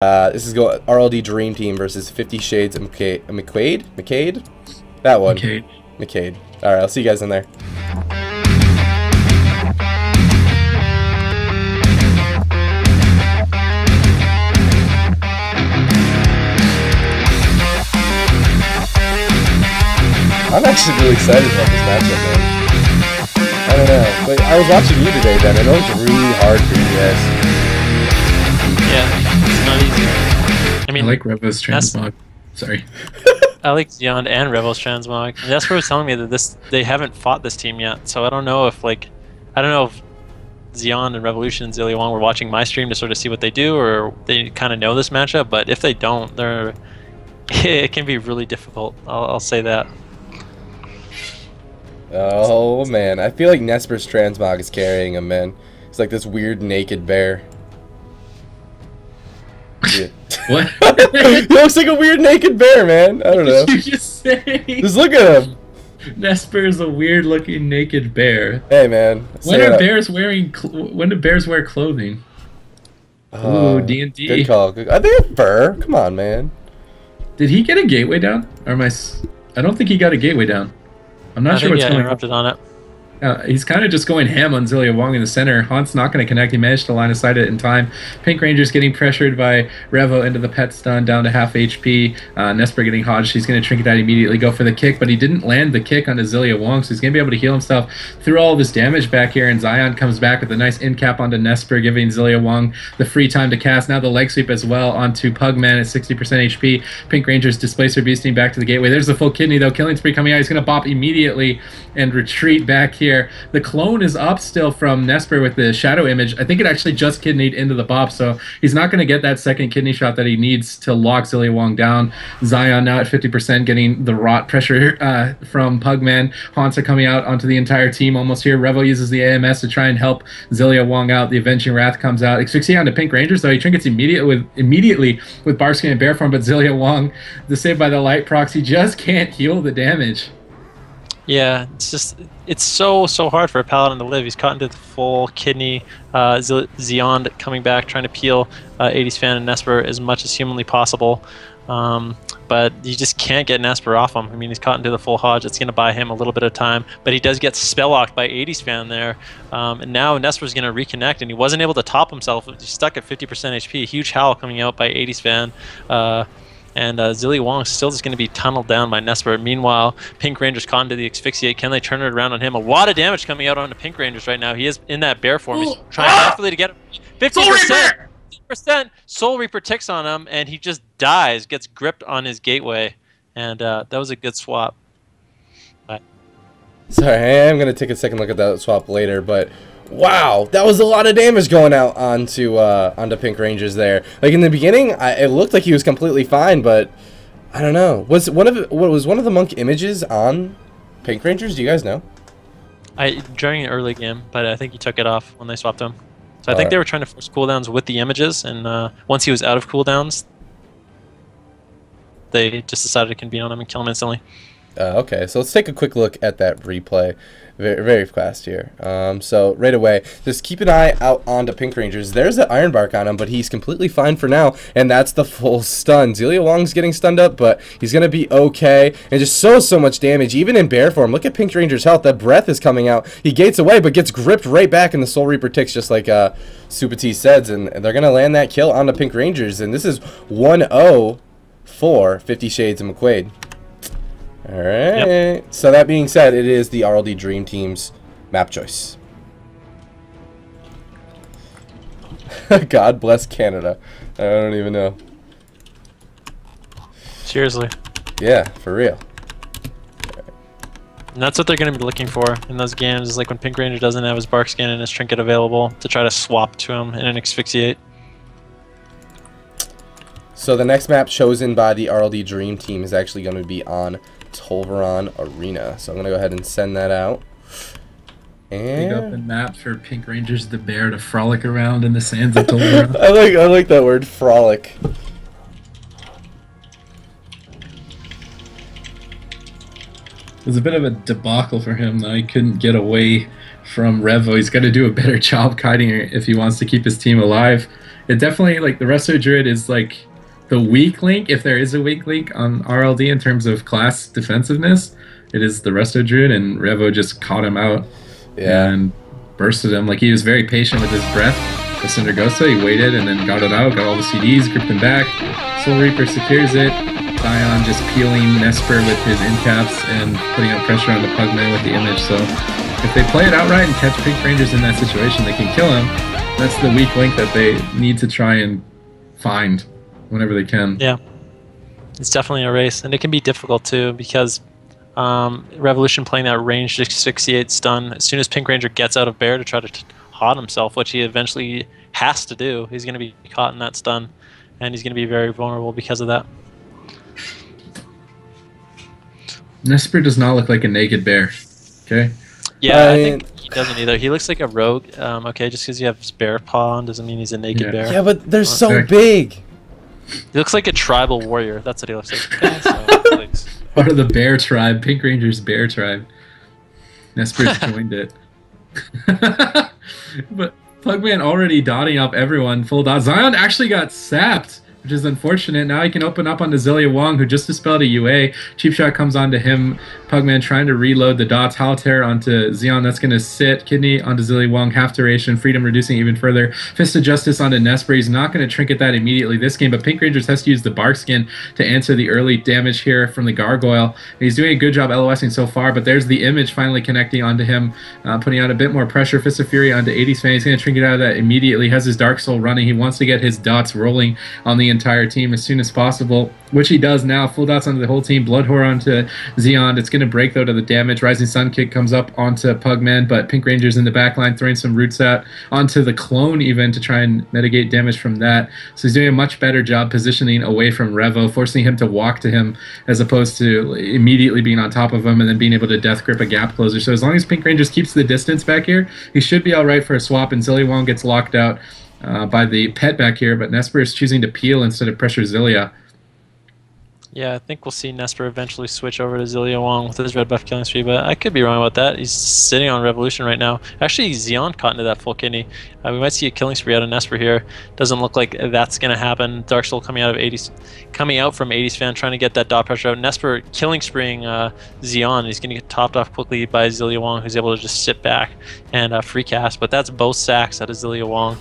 This is RLD Dream Team versus 50 Shades of mcquade? McQuade? That one. McQuade. Alright, I'll see you guys in there. I'm actually really excited about this matchup, man. I don't know. But I was watching you today, Ben. I know it's really hard for you guys. Yeah, it's not easy. I mean, I like Revo's transmog. Sorry. I like Zeyond and Revo's transmog. And Nessper was telling me that they haven't fought this team yet, so I don't know if if Zeyond and Revolution and Zileawong were watching my stream to sort of see what they do, or they kind of know this matchup. But if they don't, it can be really difficult. I'll say that. Oh man, I feel like Nessper's transmog is carrying him, man. It's like this weird naked bear. Yeah. What? He looks like a weird naked bear, man. I don't know. What did you just say? Just look at him. Nessper is a weird-looking naked bear. Hey, man. When are bears wearing? When do bears wear clothing? Ooh, D&D. Good call. Are they have fur? Come on, man. Did he get a gateway down? Or am I don't think he got a gateway down. I'm not sure what's going on. Interrupted on it. He's kind of just going ham on Zileawong in the center. Haunt's not going to connect. He managed to line of sight it in time. Pinkrangerz getting pressured by Revo into the pet stun down to half HP. Nessper getting hodged. He's going to trinket that immediately, go for the kick, but he didn't land the kick onto Zileawong, so he's going to be able to heal himself through all of his damage back here, and Zeyond comes back with a nice end cap onto Nessper, giving Zileawong the free time to cast. Now the leg sweep as well onto Pugman at 60% HP. Pinkrangerz Displacer Beasting back to the gateway. There's the full kidney, though. Killing spree coming out. He's going to bop immediately and retreat back here. The clone is up still from Nessper with the shadow image. I think it actually just kidneyed into the bop, so he's not going to get that second kidney shot that he needs to lock Zileawong down. Zeyond now at 50%, getting the rot pressure from Pugman. Haunts are coming out onto the entire team almost here. Revo uses the AMS to try and help Zileawong out. The Avenging Wrath comes out. Asphyxia onto Pinkrangerz, though. He trinkets immediately with Barskin and Bear Form, but Zileawong, the Save by the Light proxy, just can't heal the damage. Yeah, it's so hard for a Paladin to live. He's caught into the full kidney. Zeyond coming back, trying to peel 80s fan and Nessper as much as humanly possible. But you just can't get Nessper off him. I mean, he's caught into the full hodge. It's going to buy him a little bit of time. But he does get spell-locked by 80s fan there. And now Nessper's going to reconnect, and he wasn't able to top himself. He's stuck at 50% HP. A huge howl coming out by 80s fan. And Zileawong still just going to be tunneled down by Nessper. Meanwhile, Pinkrangerz caught into the asphyxiate. Can they turn it around on him? A lot of damage coming out onto Pinkrangerz right now. He is in that bear form. He's trying desperately to get him. 50%! 50%! Soul Reaper ticks on him, and he just dies, gets gripped on his gateway. And that was a good swap. But sorry, I am going to take a second look at that swap later, but wow, that was a lot of damage going out onto Pinkrangerz there. Like in the beginning, it looked like he was completely fine, but I don't know. Was one of the monk images on Pinkrangerz? Do you guys know? During an early game, but I think he took it off when they swapped him. So I think they were trying to force cooldowns with the images, and once he was out of cooldowns, they just decided to convene on him and kill him instantly. Okay, so let's take a quick look at that replay very fast here. So right away, just keep an eye out onto Pinkrangerz. There's the Iron Bark on him, but he's completely fine for now, and that's the full stun. Zileawong's getting stunned up, but he's going to be okay, and just so much damage, even in bear form. Look at Pinkrangerz' health. That breath is coming out. He gates away, but gets gripped right back, and the Soul Reaper ticks, just like Supati says, and they're going to land that kill onto Pinkrangerz, and this is 1-0 for 50 Shades of mcquade. Alright, yep. So that being said, it is the RLD Dream Team's map choice. God bless Canada. I don't even know. Seriously. Yeah, for real. And that's what they're going to be looking for in those games, is like when Pinkrangerz doesn't have his bark skin and his trinket available, to try to swap to him in an asphyxiate. So the next map chosen by the RLD Dream Team is actually going to be on Tolvaron Arena. So I'm going to go ahead and send that out. And big open map for Pinkrangerz the bear to frolic around in the sands of Tolvaron. I like that word, frolic. It was a bit of a debacle for him, though. He couldn't get away from Revo. He's got to do a better job kiting if he wants to keep his team alive. it definitely, like, the Resto Druid is like the weak link, if there is a weak link on RLD in terms of class defensiveness. It is the Resto Druid, and Revo just caught him out and bursted him. Like, he was very patient with his breath. The Cinder Ghosta, he waited and then got it out, got all the CDs, gripped him back. Soul Reaper secures it. Zeyond just peeling Nessper with his incaps and putting up pressure on the Pugman with the image. So if they play it outright and catch Pinkrangerz in that situation, they can kill him. That's the weak link that they need to try and find whenever they can. Yeah, it's definitely a race, and it can be difficult too because Revolution playing that ranged asphyxiate stun. As soon as Pinkranger gets out of bear to try to hot himself, which he eventually has to do, he's going to be caught in that stun, and he's going to be very vulnerable because of that. Nessper does not look like a naked bear. Okay. Yeah, I think he doesn't either. He looks like a rogue. Okay, just because you have bear paw on doesn't mean he's a naked bear. Yeah, but they're so big. He looks like a tribal warrior. That's what he looks like. Okay, so, part of the bear tribe, Pinkrangerz bear tribe. Nesper's joined it. But Pugman already dotting up everyone full dot. Zeyond actually got sapped, which is unfortunate. Now he can open up onto Zileawong, who just dispelled a UA. Cheap shot comes onto him. Pugman trying to reload the dots. Halter onto Zeyond. That's going to sit. Kidney onto Zileawong. Half duration. Freedom reducing even further. Fist of Justice onto Nessper. He's not going to trinket that immediately this game, but Pinkrangerz has to use the Bark Skin to answer the early damage here from the Gargoyle. He's doing a good job LOSing so far, but there's the image finally connecting onto him, putting out a bit more pressure. Fist of Fury onto 80's fan. He's going to trinket out of that immediately. Has his Dark Soul running. He wants to get his dots rolling on the entire team as soon as possible, which he does now. Full dots onto the whole team. Blood Horror onto Zeyond. It's going to break, though, to the damage. Rising Sun Kick comes up onto Pugman, but Pinkrangerz in the backline throwing some roots out onto the clone even to try and mitigate damage from that. So he's doing a much better job positioning away from Revo, forcing him to walk to him as opposed to immediately being on top of him and then being able to death grip a gap closer. So as long as Pinkrangerz keeps the distance back here, he should be all right for a swap, and Zileawong gets locked out by the pet back here, but Nessper is choosing to peel instead of pressure Zilia. Yeah, I think we'll see Nessper eventually switch over to Zileawong with his red buff killing spree, but I could be wrong about that. He's sitting on Revolution right now. Actually, Zeyond caught into that full kidney. We might see a killing spree out of Nessper here. Doesn't look like that's going to happen. Dark Soul coming out from 80's fan, trying to get that dot pressure out. Nessper killing spreeing Zeyond. He's going to get topped off quickly by Zileawong, who's able to just sit back and free cast. But that's both sacks out of Zileawong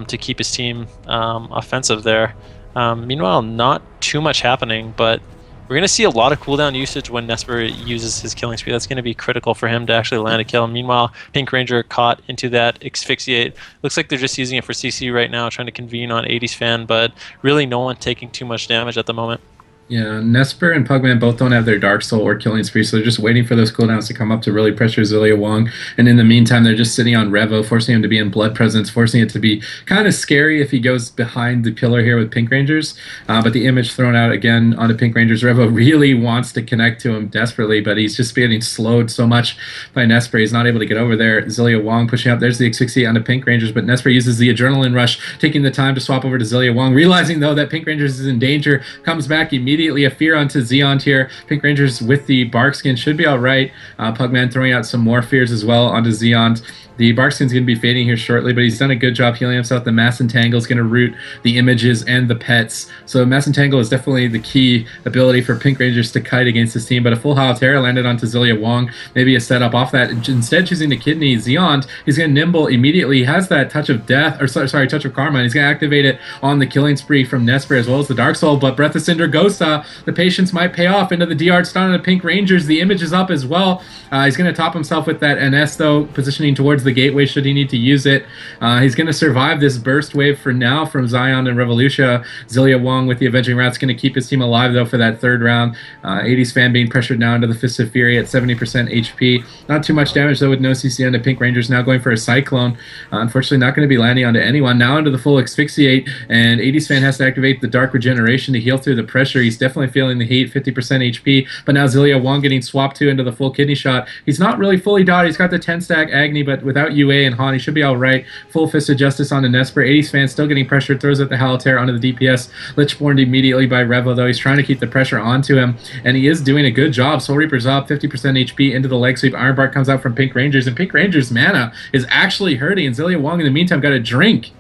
to keep his team offensive there. Meanwhile, not too much happening, but we're going to see a lot of cooldown usage when Nessper uses his killing spree. That's going to be critical for him to actually land a kill. Meanwhile, Pinkranger caught into that asphyxiate. Looks like they're just using it for CC right now, trying to convene on 80's fan, but really no one taking too much damage at the moment. Yeah, Nessper and Pugman both don't have their Dark Soul or Killing Spree, so they're just waiting for those cooldowns to come up to really pressure Zileawong. And in the meantime, they're just sitting on Revo, forcing him to be in Blood Presence, forcing it to be kind of scary if he goes behind the pillar here with Pinkrangerz. But the image thrown out again onto Pinkrangerz. Revo really wants to connect to him desperately, but he's just getting slowed so much by Nessper. He's not able to get over there. Zileawong pushing up. There's the asphyxiate onto Pinkrangerz, but Nessper uses the Adrenaline Rush, taking the time to swap over to Zileawong, realizing, though, that Pinkrangerz is in danger, comes back immediately. A fear onto Zeyond here. Pinkrangerz with the Bark Skin should be all right. Pugman throwing out some more fears as well onto Zeyond. The Bark Skin's going to be fading here shortly, but he's done a good job healing himself. The Mass Entangle is going to root the images and the pets. So Mass Entangle is definitely the key ability for Pinkrangerz to kite against this team, but a full Haltera landed onto Zileawong. Maybe a setup off that. Instead choosing the Kidney Zeyond, he's going to nimble immediately. He has that touch of death, or sorry, touch of karma, and he's going to activate it on the killing spree from Nessper as well as the Dark Soul, but Breath of Cinder Ghosta, the patience might pay off into the DR stun on the Pinkrangerz. The image is up as well. He's going to top himself with that NS, though, positioning towards the gateway should he need to use it. He's going to survive this burst wave for now from Zeyond and Revolutio. Zileawong with the Avenging Rat's going to keep his team alive, though, for that third round. 80's fan being pressured now into the Fist of Fury at 70% HP. Not too much damage, though, with no CC onto Pinkrangerz. Now going for a Cyclone. Unfortunately, not going to be landing onto anyone. Now into the full Asphyxiate, and 80's fan has to activate the Dark Regeneration to heal through the pressure. He's definitely feeling the heat, 50% HP, but now Zileawong getting swapped to into the full Kidney Shot. He's not really fully dotted. He's got the 10-stack Agni, but without UA and Han, he should be all right. Full Fist of Justice onto Nessper. 80's fan still getting pressured, throws out the Halter onto the DPS. Lichborned immediately by Revo, though. He's trying to keep the pressure onto him, and he is doing a good job. Soul Reaper's up, 50% HP into the leg sweep. Ironbark comes out from Pinkrangerz, and Pinkrangerz' mana is actually hurting, and Zileawong in the meantime got a drink.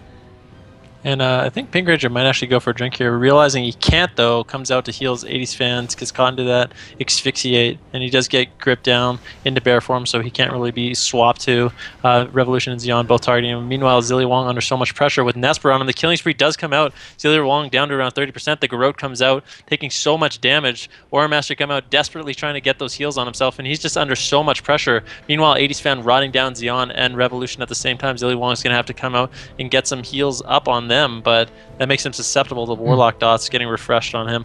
And I think Pinkrangerz might actually go for a drink here. Realizing he can't, though, comes out to heals 80s fans, gets caught into that asphyxiate, and he does get gripped down into bear form, so he can't really be swapped to. Revolution and Zeyond both targeting him. Meanwhile, Zileawong under so much pressure with Nessper on him. The killing spree does come out. Zileawong down to around 30%. The Garrote comes out, taking so much damage. Warmaster come out desperately trying to get those heals on himself, and he's just under so much pressure. Meanwhile, 80s fan rotting down Zeyond and Revolution at the same time. Zileawong is going to have to come out and get some heals up on them, but that makes him susceptible to Warlock dots getting refreshed on him.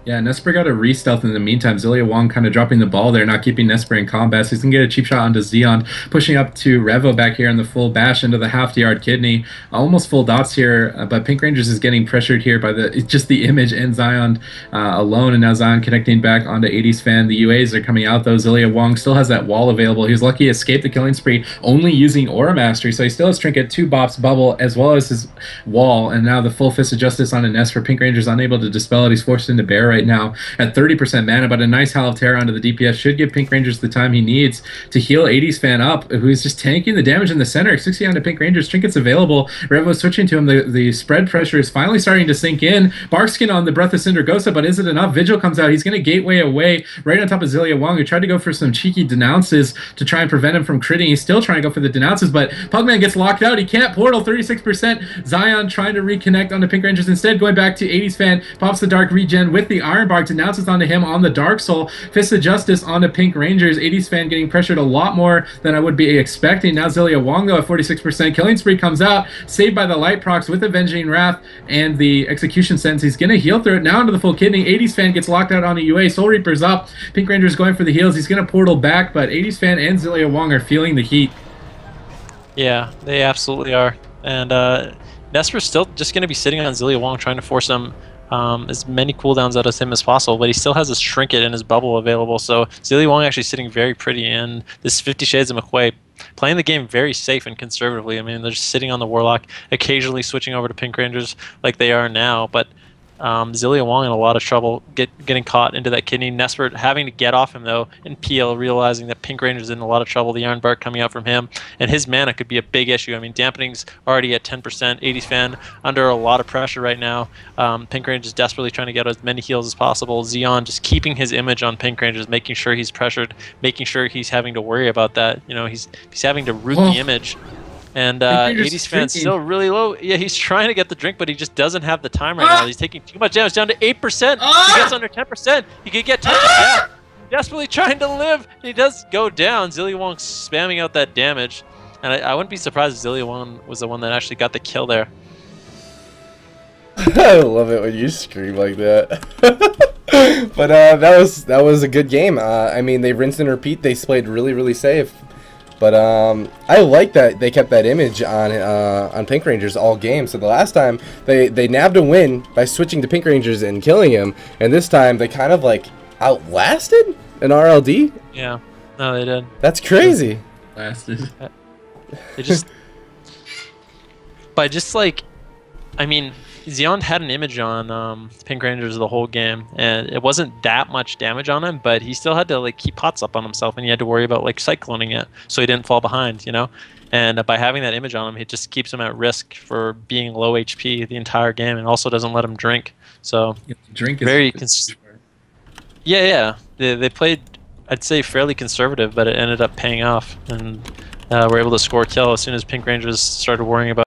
Yeah, Nessper got a re-stealth in the meantime. Zileawong kind of dropping the ball there, not keeping Nessper in combat. So he's going to get a cheap shot onto Zeyond, pushing up to Revo back here in the full bash into the half-yard kidney. Almost full dots here, but Pinkrangerz is getting pressured here by just the image and Zeyond alone. And now Zeyond connecting back onto 80s fan. The UAs are coming out, though. Zileawong still has that wall available. He was lucky to escape the killing spree, only using Aura Mastery. So he still has Trinket, 2 bops, bubble, as well as his wall. And now the full Fist of Justice on a Nessper. Pinkrangerz unable to dispel it. He's forced into bear right now at 30% mana, but a nice Howl of Terror onto the DPS should give Pinkrangerz the time he needs to heal 80s fan up, who's just tanking the damage in the center. 60 onto Pinkrangerz, Trinkets available. Revo switching to him. The spread pressure is finally starting to sink in. Barkskin on the Breath of Cindergosa, but is it enough? Vigil comes out. He's going to gateway away right on top of Zileawong, who tried to go for some cheeky denounces to try and prevent him from critting. He's still trying to go for the denounces, but Pugman gets locked out. He can't portal. 36%. Zeyond trying to reconnect onto Pinkrangerz. Instead, going back to 80s fan, pops the Dark Regen with the Iron Bar. Denounces onto him on the Dark Soul. Fist of Justice onto Pinkrangerz. 80s fan getting pressured a lot more than I would be expecting. Now Zileawong though at 46%. Killing spree comes out, saved by the Light Procs with Avenging Wrath and the Execution Sentence. He's going to heal through it now into the full kidney. 80s fan gets locked out onto UA. Soul Reaper's up. Pinkrangerz going for the heals. He's going to portal back, but 80s fan and Zileawong are feeling the heat. Yeah, they absolutely are. And Nessper's still just going to be sitting on Zileawong trying to force him as many cooldowns out of him as possible, but he still has his Trinket and his bubble available, so Zileawong actually sitting very pretty in this 50 Shades of mcquade, playing the game very safe and conservatively. I mean, they're just sitting on the Warlock, occasionally switching over to Pinkrangerz like they are now, but Zileawong in a lot of trouble getting caught into that kidney. Nessper having to get off him, though, and PL realizing that Pinkrangerz is in a lot of trouble. The Iron Bark coming out from him, and his mana could be a big issue. I mean, Dampening's already at 10%. 80s fan under a lot of pressure right now. Pinkrangerz is desperately trying to get as many heals as possible. Zeyond just keeping his image on Pinkrangerz, making sure he's pressured, making sure he's having to worry about that. You know, he's having to root the image. And 80s fan's still really low. Yeah, he's trying to get the drink, but he just doesn't have the time right now. He's taking too much damage, down to 8%. He gets under 10%. He could get 10%. Yeah. Desperately trying to live. He does go down. Zileawong spamming out that damage. And I wouldn't be surprised if Zileawong was the one that actually got the kill there. I love it when you scream like that. But that was a good game. I mean, they rinsed and repeat. They played really, really safe. But I like that they kept that image on Pinkrangerz all game. So the last time they nabbed a win by switching to Pinkrangerz and killing him, and this time they kind of like outlasted an RLD. Yeah, no, they did. That's crazy. Lasted. They just by just like, I mean, Zeyond had an image on Pinkrangerz the whole game, and it wasn't that much damage on him, but he still had to like keep pots up on himself, and he had to worry about like cycloning it so he didn't fall behind, you know. And by having that image on him, it just keeps him at risk for being low HP the entire game, and also doesn't let him drink. So drink is very yeah. They played, I'd say, fairly conservative, but it ended up paying off, and were able to score a kill as soon as Pinkrangerz started worrying about